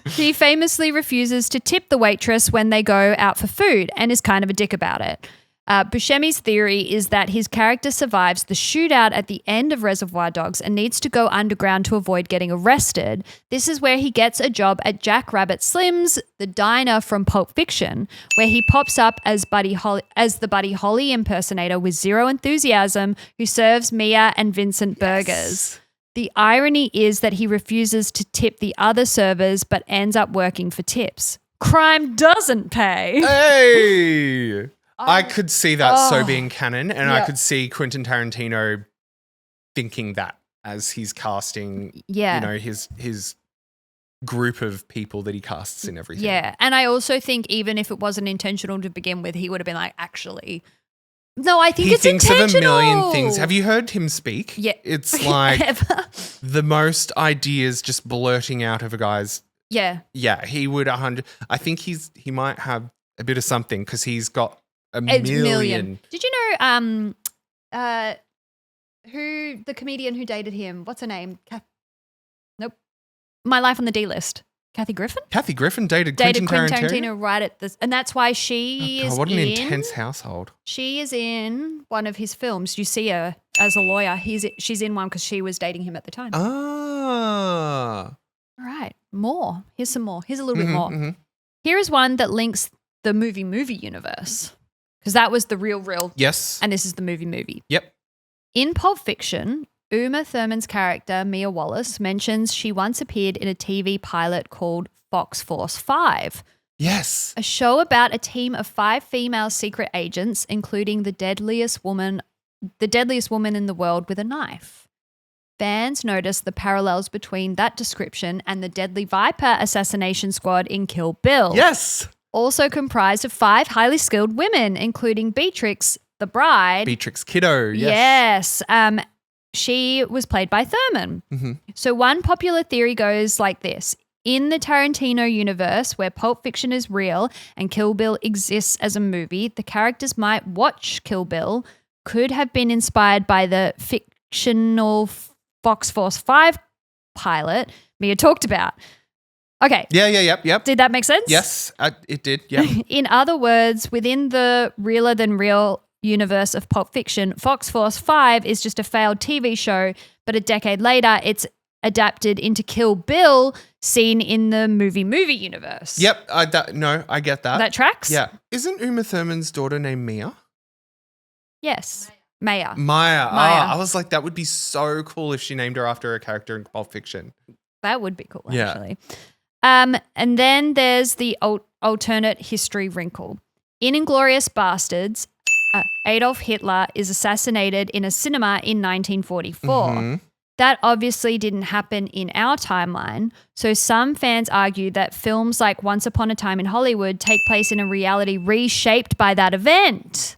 He famously refuses to tip the waitress when they go out for food and is kind of a dick about it. Buscemi's theory is that his character survives the shootout at the end of Reservoir Dogs and needs to go underground to avoid getting arrested. This is where he gets a job at Jack Rabbit Slim's, the diner from Pulp Fiction, where he pops up as the Buddy Holly impersonator with zero enthusiasm, who serves Mia and Vincent burgers. The irony is that he refuses to tip the other servers but ends up working for tips. Crime doesn't pay. Hey! I could see that so being canon, and I could see Quentin Tarantino thinking that as he's casting, his group of people that he casts in everything. Yeah, and I also think even if it wasn't intentional to begin with, he would have been like, actually, no, I think it's intentional. He thinks of a million things. Have you heard him speak? Yeah. It's like the most ideas just blurting out of a guy's. Yeah. Yeah, he would 100. I think he might have a bit of something because he's got a million. Did you know who the comedian who dated him? What's her name? Nope. My Life on the D List. Kathy Griffin? Kathy Griffin dated Quentin Tarantino right at this, and that's why she is what an intense household. She is in one of his films. You see her as a lawyer. She's in one because she was dating him at the time. Ah. All right. More. Here's some more. Here's a little bit more. Here is one that links the movie universe. Because that was the real. Yes. And this is the movie. Yep. In Pulp Fiction, Uma Thurman's character, Mia Wallace, mentions she once appeared in a TV pilot called Fox Force 5. Yes. A show about a team of 5 female secret agents, including the deadliest woman in the world with a knife. Fans noticed the parallels between that description and the Deadly Viper assassination squad in Kill Bill. Yes. Also comprised of 5 highly skilled women, including Beatrix, the bride. Beatrix Kiddo, yes. Yes. She was played by Thurman. So one popular theory goes like this. In the Tarantino universe, where Pulp Fiction is real and Kill Bill exists as a movie, the characters might watch Kill Bill could have been inspired by the fictional Fox Force 5 pilot Mia talked about. Okay. Yep. Did that make sense? Yes, it did. Yeah. In other words, within the realer than real universe of Pulp Fiction, Fox Force 5 is just a failed TV show, but a decade later, it's adapted into Kill Bill, seen in the movie universe. Yep. I get that. That tracks? Yeah. Isn't Uma Thurman's daughter named Mia? Yes. Maya. I was like, that would be so cool if she named her after a character in Pulp Fiction. That would be cool, actually. And then there's the alternate history wrinkle. In Inglourious Bastards, Adolf Hitler is assassinated in a cinema in 1944. that obviously didn't happen in our timeline. So some fans argue that films like Once Upon a Time in Hollywood take place in a reality reshaped by that event.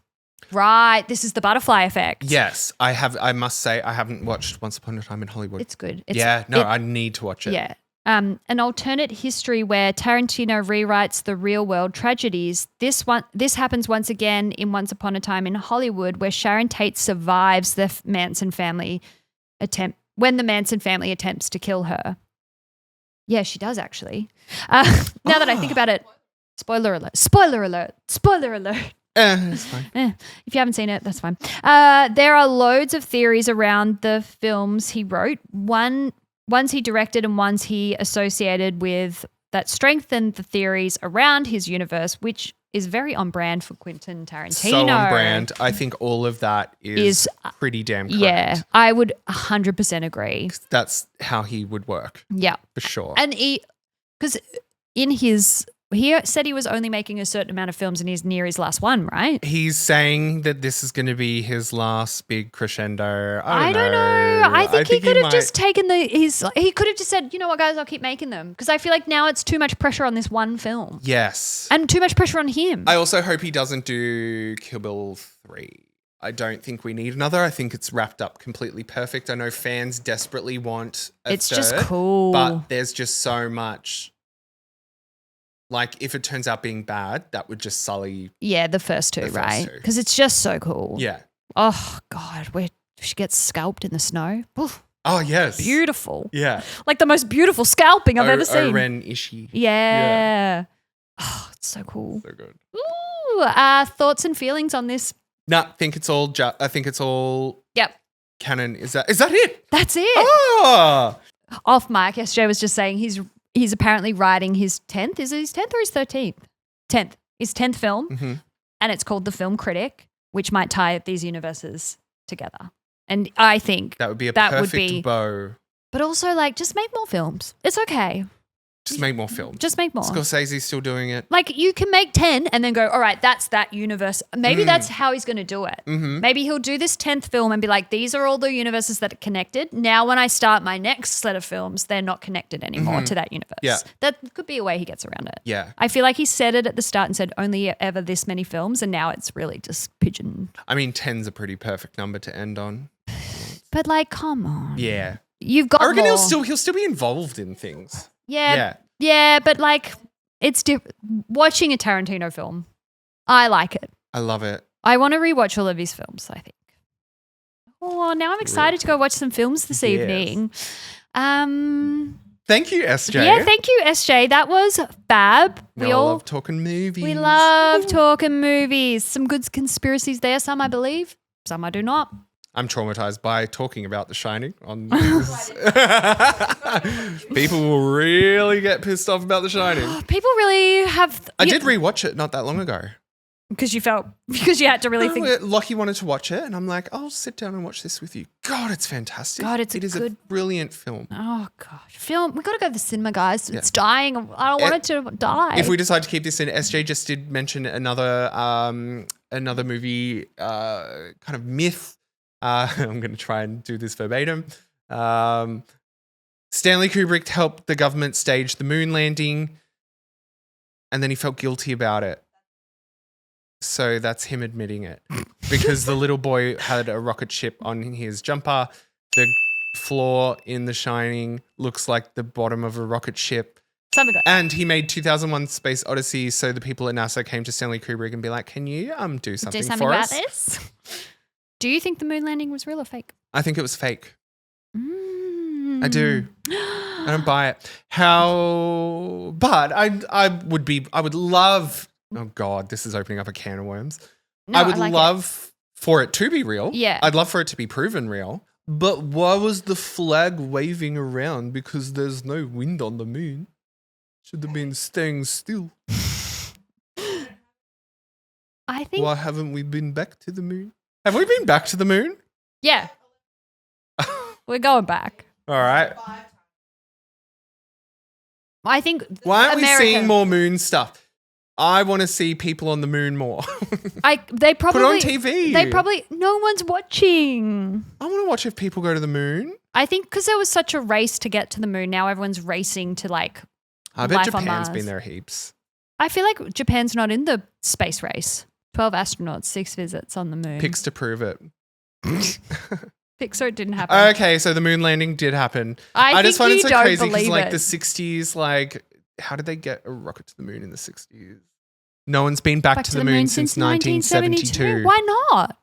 Right. This is the butterfly effect. Yes, I must say I haven't watched Once Upon a Time in Hollywood. It's good. I need to watch it. Yeah. An alternate history where Tarantino rewrites the real world tragedies. This happens once again in Once Upon a Time in Hollywood, where Sharon Tate survives the Manson family when the Manson family attempts to kill her. Yeah, she does actually. Now that I think about it, spoiler alert. Spoiler alert. Spoiler alert. It's fine. If you haven't seen it, that's fine. There are loads of theories around the films he wrote. Ones he directed and ones he associated with that strengthened the theories around his universe, which is very on brand for Quentin Tarantino. So on brand. I think all of that is pretty damn correct. Yeah, I would 100% agree. That's how he would work. Yeah. For sure. And because he said he was only making a certain amount of films and he's near his last one, right? He's saying that this is going to be his last big crescendo. I don't know. I think he could have just taken he could have just said, you know what, guys, I'll keep making them. Because I feel like now it's too much pressure on this one film. Yes. And too much pressure on him. I also hope he doesn't do Kill Bill 3. I don't think we need another. I think it's wrapped up completely perfect. I know fans desperately want a third. It's just cool. But there's just so much. Like, if it turns out being bad, that would just sully. Yeah, the first two, right? Because it's just so cool. Yeah. Oh, God. Where she gets scalped in the snow. Oof. Oh, yes. Beautiful. Yeah. Like the most beautiful scalping I've ever seen. Oren Ishii. Yeah. Oh, it's so cool. So good. Ooh. Thoughts and feelings on this? I think it's all. Yep. Canon. Is that it? That's it. Oh. Off mic, SJ was just saying he's apparently writing his 10th. Is it his 10th or his 13th? 10th. His 10th film. Mm-hmm. And it's called The Film Critic, which might tie these universes together. And I think that would be a perfect bow. But also, like, just make more films. It's okay. Just make more films. Just make more. Scorsese's still doing it. Like, you can make 10 and then go, all right, that's that universe. Maybe that's how he's going to do it. Mm-hmm. Maybe he'll do this 10th film and be like, these are all the universes that are connected. Now when I start my next set of films, they're not connected anymore to that universe. Yeah. That could be a way he gets around it. Yeah. I feel like he said it at the start and said only ever this many films, and now it's really just pigeon. I mean, 10's a pretty perfect number to end on. But, like, come on. Yeah. You've got I reckon more. he'll still be involved in things. Yeah. Yeah, but, like, it's watching a Tarantino film. I like it. I love it. I want to rewatch all of his films, I think. Oh, now I'm excited to go watch some films this evening. Thank you, SJ. Yeah, thank you, SJ. That was fab. We all love talking movies. We love talking movies. Some good conspiracies there. Some I believe, some I do not. I'm traumatized by talking about The Shining on this. People will really get pissed off about The Shining. People really have. I did rewatch it not that long ago. Because you had to really think. Lockie wanted to watch it, and I'm like, I'll sit down and watch this with you. God, it's fantastic. God, it is a brilliant film. Oh gosh, film. We got to go to the cinema, guys. It's dying. I don't want it to die. If we decide to keep this in, SJ just did mention another movie, kind of myth. I'm going to try and do this verbatim. Stanley Kubrick helped the government stage the moon landing, and then he felt guilty about it. So that's him admitting it. Because the little boy had a rocket ship on his jumper. The floor in The Shining looks like the bottom of a rocket ship. And he made 2001 Space Odyssey, so the people at NASA came to Stanley Kubrick and be like, can you do something for us? Do something about this? Do you think the moon landing was real or fake? I think it was fake. I do. I don't buy it. But I would love, oh God, this is opening up a can of worms. No, I would love for it to be real. Yeah. I'd love for it to be proven real. But why was the flag waving around? Because there's no wind on the moon. Should have been staying still. I think. Why haven't we been back to the moon? Have we been back to the moon? Yeah. We're going back. All right. I think. Why aren't we seeing more moon stuff? I want to see people on the moon more. They probably put it on TV. No one's watching. I want to watch if people go to the moon. I think because there was such a race to get to the moon, now everyone's racing to I bet Japan's been there heaps. I feel like Japan's not in the space race. 12 astronauts, 6 visits on the moon. Pics to prove it. Pics so it didn't happen. Okay, so the moon landing did happen. I just find it so crazy because the 60s, how did they get a rocket to the moon in the 60s? No one's been back to the moon since 1972. Why not?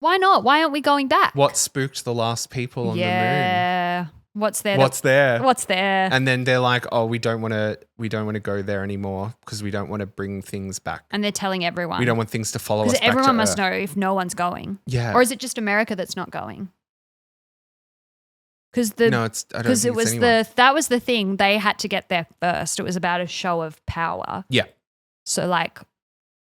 Why not? Why aren't we going back? What spooked the last people on the moon? Yeah. What's there? What's there? And then they're like, "Oh, we don't want to go there anymore because we don't want to bring things back." And they're telling everyone. We don't want things to follow us back to everyone must Earth. know if no one's going. Yeah. Or is it just America that's not going? Because that was the thing. They had to get there first. It was about a show of power. Yeah. So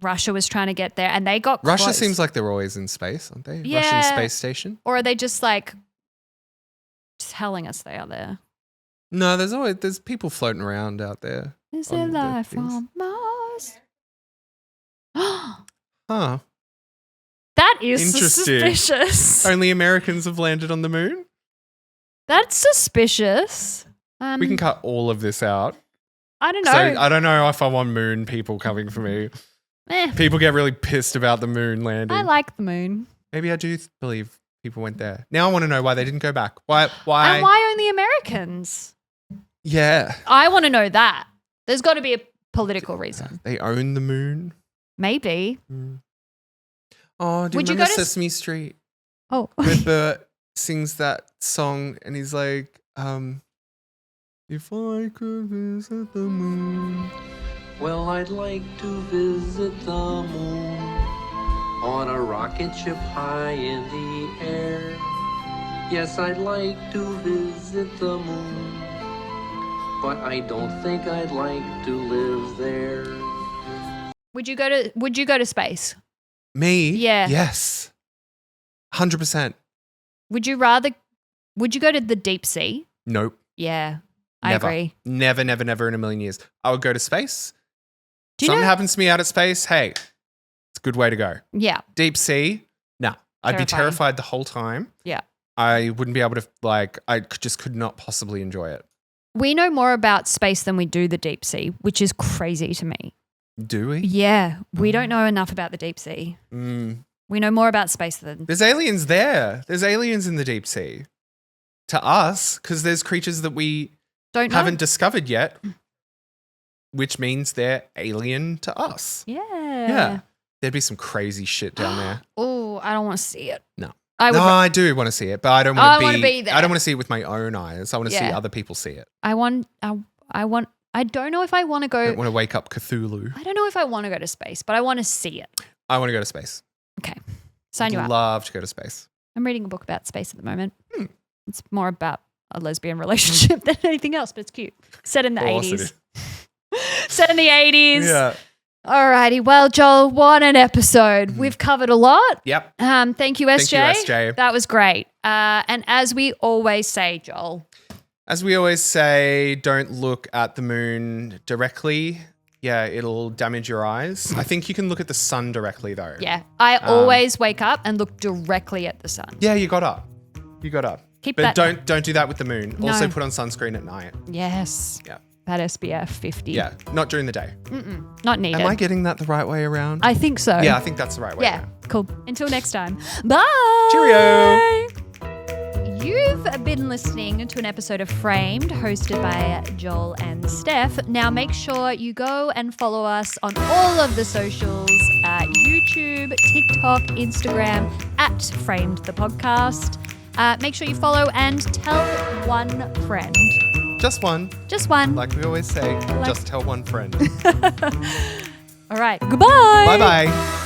Russia was trying to get there, and they got Russia close. Seems like they're always in space, aren't they? Yeah. Russian space station. Or are they just telling us they are there? No, there's people floating around out there. Is there life on Mars? Huh. That is interesting. Suspicious. Only Americans have landed on the moon? That's suspicious. We can cut all of this out. I don't know. So I don't know if I want moon people coming for me. People get really pissed about the moon landing. I like the moon. Maybe I do believe people went there. Now I want to know why they didn't go back. Why? And why only Americans? Yeah. I want to know that. There's got to be a political reason. They own the moon? Maybe. Oh, do you remember Sesame Street? Oh. Where Bert sings that song and he's like, if I could visit the moon. Well, I'd like to visit the moon on a rocket ship high in the air. Yes, I'd like to visit the moon, but I don't think I'd like to live there. Would you go to space? Me? Yeah. Yes. 100%. Would you go to the deep sea? Nope. Yeah. I agree. Never in a million years. I would go to space. Something happens to me out at space, hey, it's a good way to go. Yeah. Deep sea, no. I'd be terrified the whole time. Yeah. I wouldn't be able to, just could not possibly enjoy it. We know more about space than we do the deep sea, which is crazy to me. Do we? Yeah. We don't know enough about the deep sea. We know more about space than... There's aliens there. There's aliens in the deep sea. To us, because there's creatures that we haven't discovered yet, which means they're alien to us. Yeah. Yeah. There'd be some crazy shit down there. Oh, I don't want to see it. No. I do want to see it, but I don't want to be there. I don't want to see it with my own eyes. I want to see other people see it. I don't know if I want to go. I don't want to wake up Cthulhu. I don't know if I want to go to space, but I want to see it. I want to go to space. Okay. Sign you up. Love to go to space. I'm reading a book about space at the moment. It's more about a lesbian relationship than anything else, but it's cute. Set in the 80s. Set in the 80s. Yeah. Alrighty. Well, Joel, what an episode. We've covered a lot. Yep. Thank you, SJ. Thank you, SJ. That was great. And as we always say, Joel. As we always say, don't look at the moon directly. Yeah, it'll damage your eyes. I think you can look at the sun directly, though. Yeah. I always wake up and look directly at the sun. Yeah, you got up. But don't do that with the moon. No. Also put on sunscreen at night. Yes. Yeah. That SPF 50. Yeah, not during the day. Not needed. Am I getting that the right way around? I think so. Yeah, I think that's the right way around. Cool. Until next time. Bye. Cheerio. You've been listening to an episode of Framed hosted by Joel and Steph. Now make sure you go and follow us on all of the socials, YouTube, TikTok, Instagram, @Framed the Podcast. Make sure you follow and tell one friend. Just one. Just one. Like we always say, just tell one friend. All right. Goodbye. Bye-bye.